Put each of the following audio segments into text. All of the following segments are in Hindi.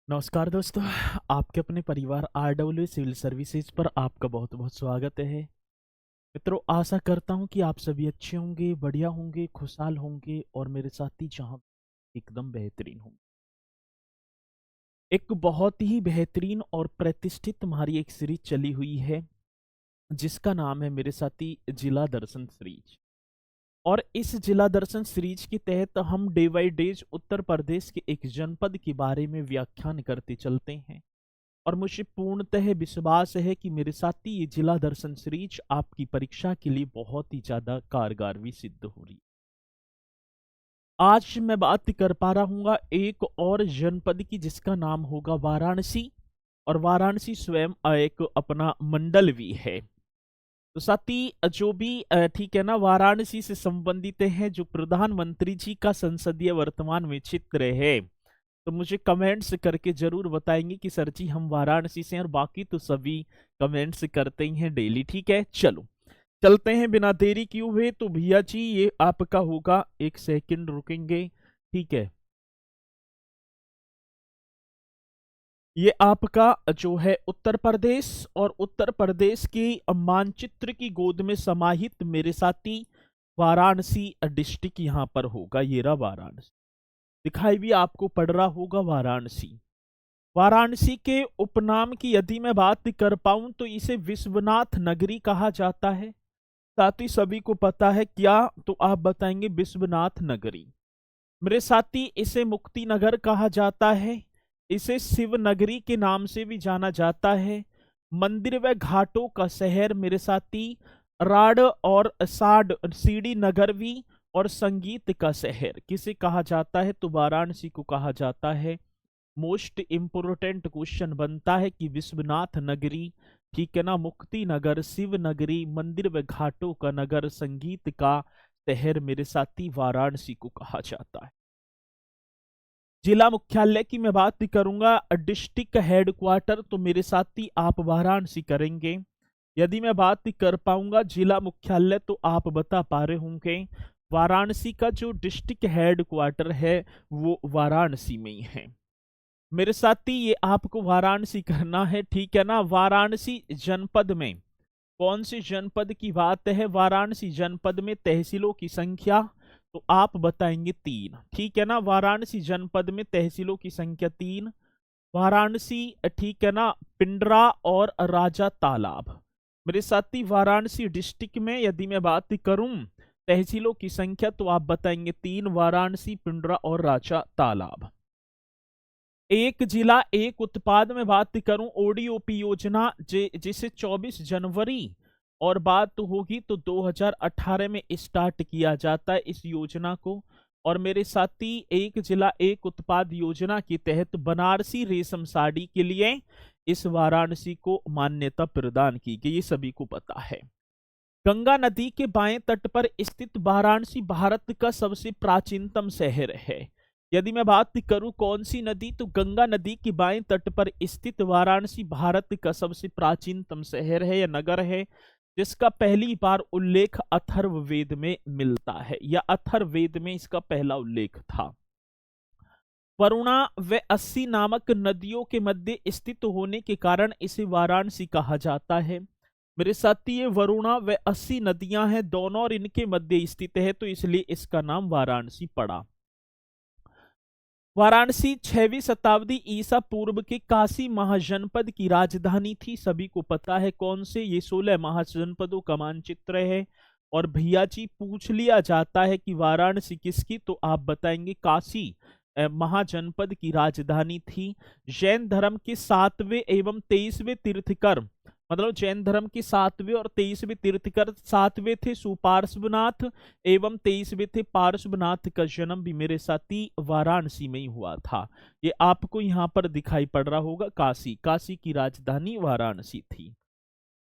नमस्कार दोस्तों। आपके अपने परिवार आरडब्ल्यू सिविल सर्विसेज पर आपका बहुत बहुत स्वागत है। मित्रों, आशा करता हूं कि आप सभी अच्छे होंगे, बढ़िया होंगे, खुशहाल होंगे और मेरे साथी जहां एकदम बेहतरीन होंगे। एक बहुत ही बेहतरीन और प्रतिष्ठित हमारी एक सीरीज चली हुई है जिसका नाम है मेरे साथी जिला दर्शन सीरीज। और इस जिला दर्शन सीरीज के तहत हम day by days Uttar Pradesh के एक जनपद के बारे में व्याख्यान करते चलते हैं। और मुझे पूर्णतः विश्वास है कि मेरे साथी ये जिला दर्शन सीरीज आपकी परीक्षा के लिए बहुत ही ज्यादा कारगर भी सिद्ध हो रही है। आज मैं बात कर पा रहा हूँ एक और जनपद की जिसका नाम होगा वाराणसी। और वाराणसी स्वयं एक अपना मंडल भी है। तो साथी जो भी ठीक है ना, वाराणसी से संबंधित हैं जो प्रधानमंत्री जी का संसदीय वर्तमान में चित्र है, तो मुझे कमेंट्स करके जरूर बताएंगे कि सर जी हम वाराणसी से हैं। और बाकी तो सभी कमेंट्स करते ही हैं डेली। ठीक है, चलो चलते हैं बिना देरी किए हुए। तो भैया जी ये आपका होगा, एक सेकंड रुकेंगे। ठीक है, ये आपका जो है उत्तर प्रदेश, और उत्तर प्रदेश की मानचित्र की गोद में समाहित मेरे साथी वाराणसी डिस्ट्रिक्ट यहाँ पर होगा। ये रहा वाराणसी, दिखाई भी आपको पड़ रहा होगा वाराणसी। वाराणसी के उपनाम की यदि मैं बात कर पाऊं तो इसे विश्वनाथ नगरी कहा जाता है। साथ ही सभी को पता है क्या, तो आप बताएंगे विश्वनाथ नगरी। मेरे साथी इसे मुक्ति नगर कहा जाता है। इसे शिव नगरी के नाम से भी जाना जाता है। मंदिर व घाटों का शहर मेरे साथी राड और साड सीडी नगर भी। और संगीत का शहर किसे कहा जाता है, तो वाराणसी को कहा जाता है। मोस्ट इंपोर्टेंट क्वेश्चन बनता है कि विश्वनाथ नगरी, ठीक है ना, मुक्ति नगर, शिव नगरी, मंदिर व घाटों का नगर, संगीत का शहर मेरे साथी वाराणसी को कहा जाता है। जिला मुख्यालय की मैं बात करूंगा, डिस्ट्रिक्ट हेडक्वार्टर, तो मेरे साथी आप वाराणसी करेंगे। यदि मैं बात कर पाऊंगा जिला मुख्यालय तो आप बता पा रहे होंगे वाराणसी का जो डिस्ट्रिक्ट हेडक्वार्टर है वो वाराणसी में ही है। मेरे साथी ये आपको वाराणसी करना है, ठीक है ना। वाराणसी जनपद में कौन सी जनपद की बात है? वाराणसी जनपद में तहसीलों की संख्या, तो आप बताएंगे 3, ठीक है ना। वाराणसी जनपद में तहसीलों की संख्या 3। वाराणसी, ठीक है ना, पिंडरा और राजा तालाब। मेरे साथी वाराणसी डिस्ट्रिक्ट में यदि मैं बात करूं तहसीलों की संख्या, तो आप बताएंगे 3, वाराणसी, पिंडरा और राजा तालाब। एक जिला एक उत्पाद में बात करूं, ओडीओपी योजना जिसे 24 जनवरी और बात होगी तो 2018 में स्टार्ट किया जाता है इस योजना को। और मेरे साथी एक जिला एक उत्पाद योजना के तहत बनारसी रेशम साड़ी के लिए इस वाराणसी को मान्यता प्रदान की गई, ये सभी को पता है। गंगा नदी के बाएं तट पर स्थित वाराणसी भारत का सबसे प्राचीनतम शहर है। यदि मैं बात करूं कौन सी नदी, तो गंगा नदी के बाएं तट पर स्थित वाराणसी भारत का सबसे प्राचीनतम शहर है या नगर है, जिसका पहली बार उल्लेख अथर्ववेद में मिलता है, या अथर्ववेद में इसका पहला उल्लेख था। वरुणा व अस्सी नामक नदियों के मध्य स्थित होने के कारण इसे वाराणसी कहा जाता है। मेरे साथी ये वरुणा व अस्सी नदियां हैं दोनों, और इनके मध्य स्थित है, तो इसलिए इसका नाम वाराणसी पड़ा। वाराणसी 6वीं शताब्दी ईसा पूर्व के काशी महाजनपद की राजधानी थी। सभी को पता है कौन से, ये 16 महाजनपदों का मानचित्र है। और भैया जी पूछ लिया जाता है कि वाराणसी किसकी, तो आप बताएंगे काशी महाजनपद की राजधानी थी। जैन धर्म के 7वें एवं 23वें तीर्थकर, मतलब जैन धर्म के 7वें और 23वें तीर्थकर, 7वें थे सुपार्श्वनाथ एवं 23वें थे पार्श्वनाथ, का जन्म भी मेरे साथी वाराणसी में ही हुआ था। ये आपको यहाँ पर दिखाई पड़ रहा होगा, काशी, काशी की राजधानी वाराणसी थी।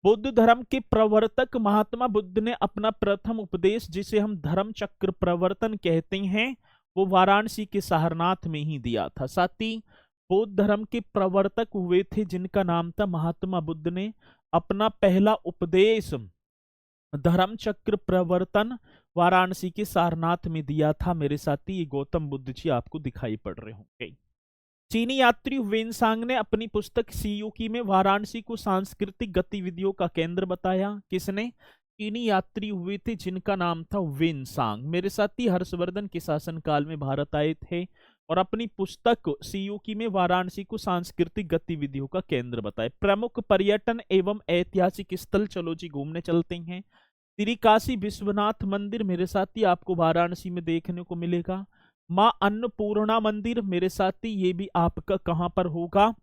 बुद्ध धर्म के प्रवर्तक महात्मा बुद्ध ने अपना प्रथम उपदेश, जिसे हम धर्म चक्र प्रवर्तन कहते हैं, वो वाराणसी के सारनाथ में ही दिया था। साथ ही बौद्ध धर्म के प्रवर्तक हुए थे जिनका नाम था महात्मा बुद्ध ने अपना पहला उपदेश धर्म चक्र प्रवर्तन वाराणसी के सारनाथ में दिया था। मेरे साथी ये गौतम बुद्ध जी आपको दिखाई पड़ रहे होंगे। चीनी यात्री वेनसांग ने अपनी पुस्तक सीयूकी में वाराणसी को सांस्कृतिक गतिविधियों का केंद्र बताया। किसने? चीनी यात्री हुए थे जिनका नाम था वेनसांग। मेरे साथी हर्षवर्धन के शासनकाल में भारत आए थे और अपनी पुस्तक सीयूकी में वाराणसी को सांस्कृतिक गतिविधियों का केंद्र बताए। प्रमुख पर्यटन एवं ऐतिहासिक स्थल, चलो जी घूमने चलते हैं। श्री काशी विश्वनाथ मंदिर मेरे साथी आपको वाराणसी में देखने को मिलेगा। माँ अन्नपूर्णा मंदिर मेरे साथी ये भी आपका कहाँ पर होगा?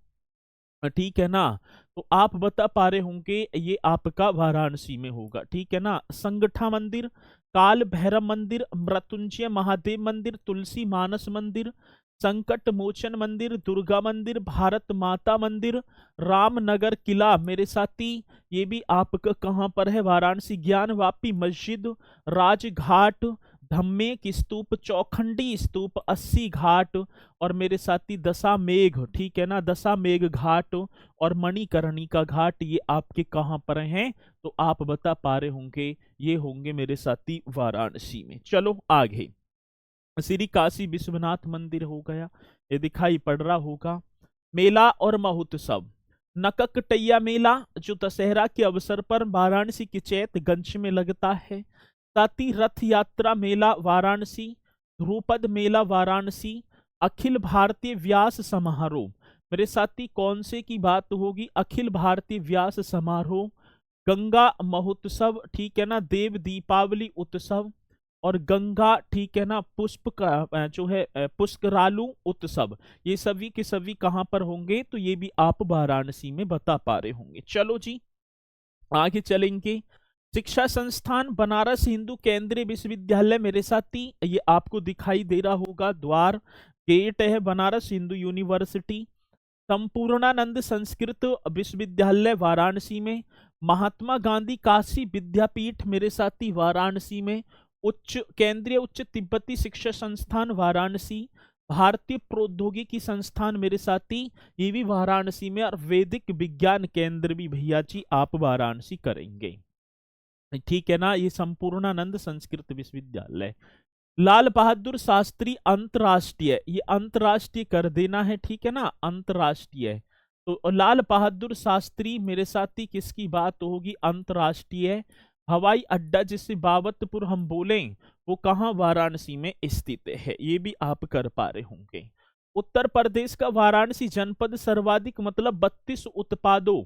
ठीक है ना, तो आप बता पा रहे होंगे ये आपका वाराणसी में होगा। ठीक है ना। संगठा मंदिर, काल भैरव मंदिर, मृत्युंजय महादेव मंदिर, तुलसी मानस मंदिर, संकट मोचन मंदिर, दुर्गा मंदिर, भारत माता मंदिर, रामनगर किला मेरे साथी ये भी आपका कहाँ पर है? वाराणसी। ज्ञानवापी मस्जिद, राजघाट, धम्मेक स्तूप, चौखंडी स्तूप, 80 घाट और मेरे साथी दशामेघ, ठीक है ना, दशामेघ घाट और मणिकर्णिका घाट ये आपके कहाँ पर हैं? तो आप बता पा रहे होंगे ये होंगे मेरे साथी वाराणसी में। चलो आगे। श्री काशी विश्वनाथ मंदिर हो गया, ये दिखाई पड़ रहा होगा। मेला और महोत्सव, नककटैया मेला जो दशहरा के अवसर पर वाराणसी के चैतगंज में लगता है। साथ ही रथ यात्रा मेला वाराणसी, ध्रुपद मेला वाराणसी, अखिल भारतीय व्यास समारोह मेरे साथी कौन से की बात होगी? अखिल भारतीय व्यास समारोह, गंगा महोत्सव, ठीक है ना, देव दीपावली उत्सव और गंगा, ठीक है ना, पुष्प का जो है पुष्करालु उत्सव, ये सभी के सभी कहां पर होंगे? तो ये भी आप वाराणसी में बता पा रहे होंगे। चलो जी आगे चलेंगे। शिक्षा संस्थान बनारस हिंदू केंद्रीय विश्वविद्यालय मेरे साथी ये आपको दिखाई दे रहा होगा, द्वार गेट है बनारस हिंदू यूनिवर्सिटी। संपूर्णानंद संस्कृत विश्वविद्यालय वाराणसी में। महात्मा गांधी काशी विद्यापीठ मेरे साथी वाराणसी में। केंद्रीय उच्च तिब्बती शिक्षा संस्थान वाराणसी। भारतीय प्रौद्योगिकी संस्थान मेरे साथी ये भी वाराणसी में। और वैदिक विज्ञान केंद्र भी भैया जी आप वाराणसी करेंगे, ठीक है ना। ये संपूर्णानंद संस्कृत विश्वविद्यालय। लाल बहादुर शास्त्री अंतरराष्ट्रीय, ये अंतरराष्ट्रीय कर देना है, ठीक है ना, अंतरराष्ट्रीय। तो लाल बहादुर शास्त्री मेरे साथी किसकी बात होगी? अंतरराष्ट्रीय। हवाई अड्डा जिसे बाबतपुर हम बोलें वो कहाँ? वाराणसी में स्थित है, ये भी आप कर पा रहे होंगे। उत्तर प्रदेश का वाराणसी जनपद सर्वाधिक मतलब 32 उत्पादों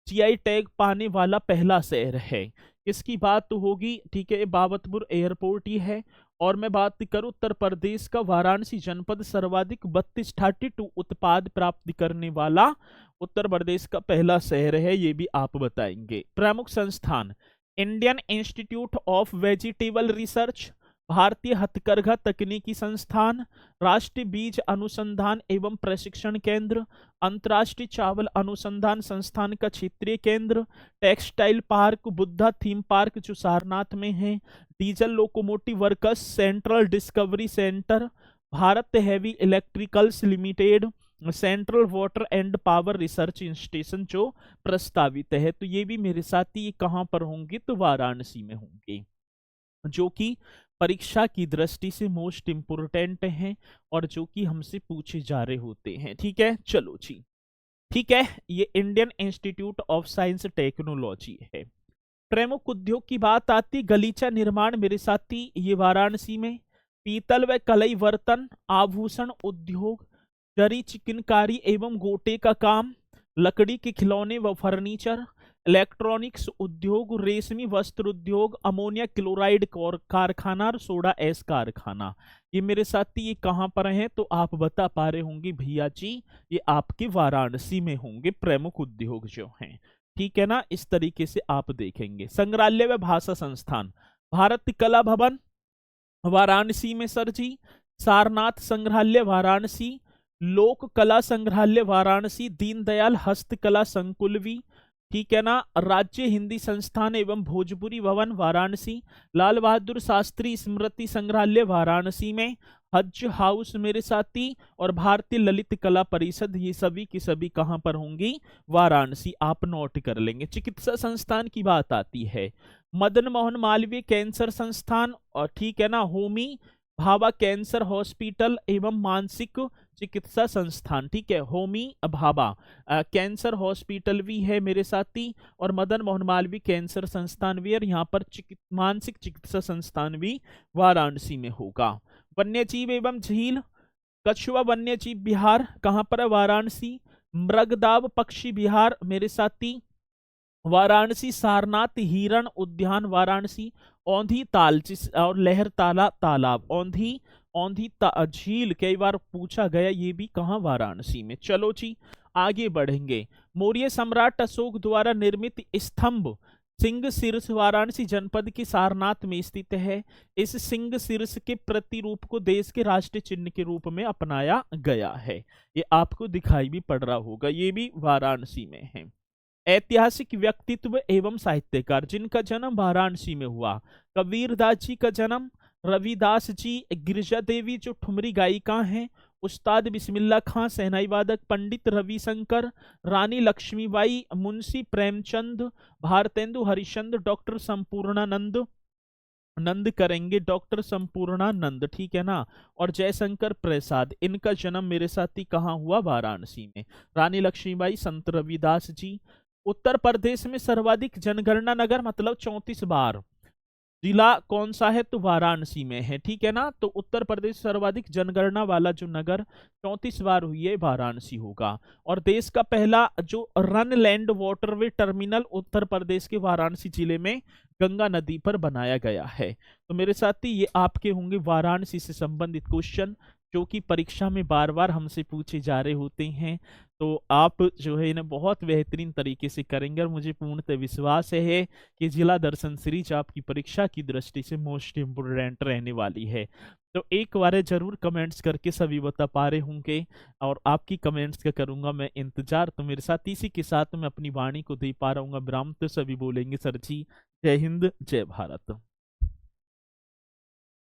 जीआई टैग पाने वाला पहला शहर है। इसकी बात तो होगी, ठीक है, बाबतपुर एयरपोर्ट ही है। और मैं बात करूं उत्तर प्रदेश का वाराणसी जनपद सर्वाधिक 32 उत्पाद प्राप्त करने वाला उत्तर प्रदेश का पहला शहर है, ये भी आप बताएंगे। प्रमुख संस्थान, Indian institute of vegetable research, भारतीय हथकरघा तकनीकी संस्थान, राष्ट्रीय बीज अनुसंधान एवं प्रशिक्षण केंद्र, अंतर्राष्ट्रीय चावल अनुसंधान संस्थान का क्षेत्रीय केंद्र, textile park, Buddha theme park जो सारनाथ में है, diesel locomotive workers central discovery centre, Bharat heavy electricals limited, central water and power research station जो प्रस्तावित है। तो ये भी मेरे साथ ही कहां पर होंगे? तो वाराणसी में होंगे, जो कि परीक्षा की दृष्टि से मोस्ट इंपोर्टेंट हैं और जो कि हमसे पूछे जा रहे होते हैं। ठीक है, चलो जी, ठीक है। ये Indian institute of science technology है। प्रमुख उद्योग की बात आती, गलीचा निर्माण मेरे साथी ये वाराणसी में। पीतल व कलई बर्तन, आभूषण उद्योग, जरी चिकनकारी एवं गोटे का काम, लकड़ी के खिलौने व फर्नीचर, इलेक्ट्रॉनिक्स उद्योग, रेशमी वस्त्र उद्योग, अमोनिया क्लोराइड कारखाना और सोडा एस कारखाना। ये मेरे साथी ये कहां पर हैं? तो आप बता पा रहे होंगे भैया जी ये आपके वाराणसी में होंगे प्रमुख उद्योग जो हैं, ठीक है ना। इस तरीके से आप देखेंगे। संग्रहालय व भाषा संस्थान, भारत कला भवन वाराणसी में सर जी, सारनाथ संग्रहालय वाराणसी, लोक कला संग्रहालय वाराणसी, दीनदयाल हस्तकला संकुल भी, ठीक है ना, राज्य हिंदी संस्थान एवं भोजपुरी भवन वाराणसी, लाल बहादुर शास्त्री स्मृति संग्रहालय वाराणसी में, हज हाउस मेरे साथी, और भारतीय ललित कला परिषद, ये सभी की सभी कहां पर होंगी? वाराणसी। आप नोट कर लेंगे। चिकित्सा संस्थान की बात आती है, मदन मोहन मालवीय कैंसर संस्थान, और ठीक है ना, होमी भाभा कैंसर हॉस्पिटल एवं मानसिक चिकित्सा संस्थान, ठीक है। होमी भाभा कैंसर हॉस्पिटल भी है मेरे साथी, और मदन मोहन मालवीय कैंसर संस्थान भी है, और यहाँ पर मानसिक चिकित्सा संस्थान भी वाराणसी में होगा। वन्य जीव एवं झील, कछुआ वन्य जीव विहार कहाँ पर है? वाराणसी। मृगदाव पक्षी विहार मेरे साथी वाराणसी। सारनाथ हिरण उद्यान वाराणसी। औंधी ताल और लहरताला तालाब, औंधी औंधी झील कई बार पूछा गया, ये भी कहाँ? वाराणसी में। चलो जी आगे बढ़ेंगे। मौर्य सम्राट अशोक द्वारा निर्मित स्तंभ सिंह शीर्ष वाराणसी जनपद के सारनाथ में स्थित है। इस सिंह शीर्ष के प्रतिरूप को देश के राष्ट्रीय चिन्ह के रूप में अपनाया गया है। ये आपको दिखाई भी पड़ रहा होगा, ये भी वाराणसी में है। ऐतिहासिक व्यक्तित्व एवं साहित्यकार जिनका जन्म वाराणसी में हुआ। कबीरदास जी का जन्म, रविदास जी, गिरिजा देवी जो ठुमरी गायिका हैं, उस्ताद बिस्मिल्लाह खां शहनाई वादक, पंडित रविशंकर, रानी लक्ष्मीबाई, मुंशी प्रेमचंद, भारतेंदु हरिश्चंद्र, डॉक्टर संपूर्णानंद नंद करेंगे, डॉक्टर संपूर्णानंद, ठीक है ना, और जयशंकर प्रसाद, इनका जन्म मेरे साथी कहाँ हुआ? वाराणसी में। रानी लक्ष्मीबाई, संत रविदास जी। उत्तर प्रदेश में सर्वाधिक जनगणना नगर मतलब 34 बार जिला कौन सा है? तो वाराणसी में है, ठीक है ना। तो उत्तर प्रदेश सर्वाधिक जनगणना वाला जो नगर 34 बार हुई है, वाराणसी होगा। और देश का पहला जो run land waterway terminal Uttar Pradesh के वाराणसी जिले में गंगा नदी पर बनाया गया है। तो मेरे साथी ये आपके होंगे वाराणसी से संबंधित क्वेश्चन, जो कि परीक्षा में बार बार हमसे पूछे जा रहे होते हैं। तो आप जो है इन्हें बहुत बेहतरीन तरीके से करेंगे, और मुझे पूर्णतः विश्वास है कि जिला दर्शन सीरीज आपकी परीक्षा की दृष्टि से मोस्ट इम्पोर्टेंट रहने वाली है। तो एक बार जरूर कमेंट्स करके सभी बता पा रहे होंगे, और आपकी कमेंट्स का करूंगा मैं इंतजार। तो मेरे साथ इसी के साथ मैं अपनी वाणी को दे पा रहा हूँ विराम, तो सभी बोलेंगे सर जी जय हिंद जय भारत।